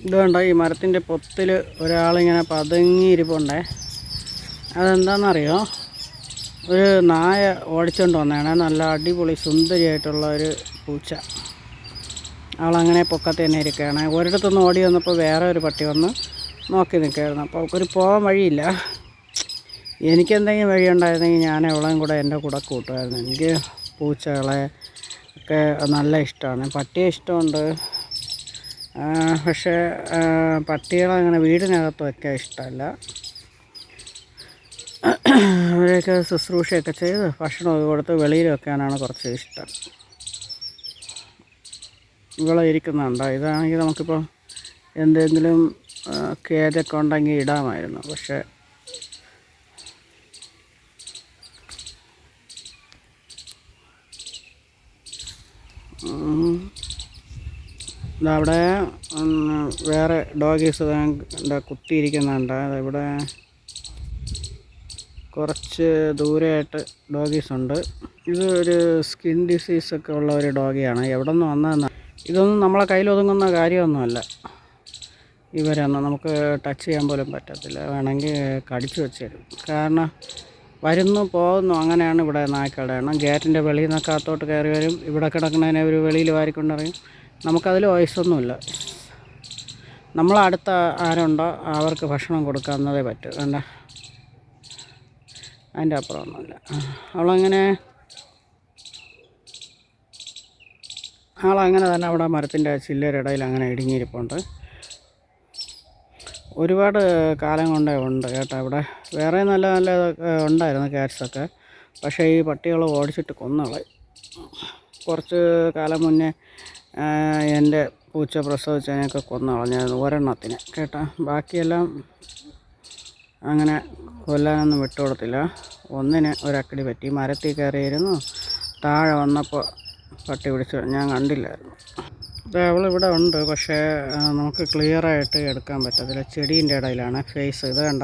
ഇത് കണ്ടോ, ഈ മരത്തിൻ്റെ പൊത്തിൽ ഒരാളിങ്ങനെ പതുങ്ങിയിരിപ്പുണ്ടേ. അതെന്താണെന്നറിയോ? ഒരു നായ ഓടിച്ചുകൊണ്ട് വന്നതാണ്. നല്ല അടിപൊളി സുന്ദരിയായിട്ടുള്ള ഒരു പൂച്ച. അവളങ്ങനെ പൊക്കത്ത് തന്നെ ഇരിക്കുകയാണ്. ഒരിടത്തുനിന്ന് ഓടി വന്നപ്പോൾ വേറെ ഒരു പട്ടി വന്ന് നോക്കി നിൽക്കുകയായിരുന്നു. അപ്പോൾ അവൾക്കൊരു പോകാൻ വഴിയില്ല. എനിക്കെന്തെങ്കിലും വഴിയുണ്ടായിരുന്നെങ്കിൽ ഞാൻ അവളെയും കൂടെ എൻ്റെ കൂടെ കൂട്ടുമായിരുന്നു. എനിക്ക് പൂച്ചകളെ ഒക്കെ നല്ല ഇഷ്ടമാണ്. പട്ടിയെ ഇഷ്ടമുണ്ട്, പക്ഷേ പട്ടികളെ അങ്ങനെ വീടിനകത്ത് വയ്ക്കാൻ ഇഷ്ടമല്ല. അവരെയൊക്കെ ശുശ്രൂഷയൊക്കെ ചെയ്ത് ഭക്ഷണമൊക്കെ കൊടുത്ത് വെളിയിൽ വെക്കാനാണ് കുറച്ച് ഇഷ്ടം. ഇവിടെ ഇരിക്കുന്നുണ്ടോ? ഇതാണെങ്കിൽ നമുക്കിപ്പോൾ എന്തെങ്കിലും കേജൊക്കെ ഉണ്ടെങ്കിൽ ഇടാമായിരുന്നു. പക്ഷേ ഇതവിടെ വേറെ ഡോഗീസ് കുത്തിയിരിക്കുന്നുണ്ട്. ഇവിടെ കുറച്ച് ദൂരെയായിട്ട് ഡോഗീസുണ്ട്. ഇത് ഒരു സ്കിൻ ഡിസീസൊക്കെ ഉള്ള ഒരു ഡോഗിയാണ്. എവിടെ നിന്ന് വന്നതെന്ന് ഇതൊന്നും നമ്മളെ കയ്യിലൊതുങ്ങുന്ന കാര്യമൊന്നുമല്ല. ഇവരൊന്നും നമുക്ക് ടച്ച് ചെയ്യാൻ പോലും പറ്റത്തില്ല. വേണമെങ്കിൽ കടിച്ചു വെച്ചേരും. കാരണം വരുന്നു പോകുന്നു, അങ്ങനെയാണ് ഇവിടെ നായ്ക്കളുടെ എണ്ണം. ഗേറ്റിൻ്റെ വെളിയിൽ നിന്നൊക്കെ അകത്തോട്ട് കയറി വരും. ഇവിടെ കിടക്കുന്നതിനെ ഒരു വെളിയിൽ വാരിക്കൊണ്ടറിയും. നമുക്കതിൽ വയസ്സൊന്നുമില്ല. നമ്മളടുത്ത ആരുണ്ടോ അവർക്ക് ഭക്ഷണം കൊടുക്കാവുന്നതേ പറ്റൂ. വേണ്ട, അതിൻ്റെ അപ്പുറമൊന്നുമില്ല. ആളങ്ങനെ തന്നെ അവിടെ മരത്തിൻ്റെ ചില്ലയുടെ ഇടയിൽ അങ്ങനെ ഇടുങ്ങിയിരിപ്പുണ്ട്. ഒരുപാട് കാലം കൊണ്ടേ ഉണ്ട് കേട്ടോ. ഇവിടെ വേറെ നല്ല നല്ല ഉണ്ടായിരുന്നു ക്യാറ്റ്സൊക്കെ. പക്ഷേ ഈ പട്ടികൾ ഓടിച്ചിട്ട് കൊന്നുകളയും. കുറച്ച് കാലം മുന്നേ എൻ്റെ പൂച്ച പ്രസവിച്ചതിനൊക്കെ കൊന്നുകളഞ്ഞായിരുന്നു ഒരെണ്ണത്തിന് കേട്ടോ. ബാക്കിയെല്ലാം അങ്ങനെ കൊല്ലാനൊന്നും വിട്ടുകൊടുത്തില്ല. ഒന്നിന് ഒരക്കടി പറ്റി. മരത്തിൽ കയറിയിരുന്നു. താഴെ വന്നപ്പോൾ പട്ടി പിടിച്ച് ഞാൻ കണ്ടില്ലായിരുന്നു. അവളിവിടെ ഉണ്ട്, പക്ഷേ നമുക്ക് ക്ലിയറായിട്ട് എടുക്കാൻ പറ്റത്തില്ല. ചെടീൻ്റെ ഇടയിലാണ് ഫേസ്. ഇത് കണ്ട.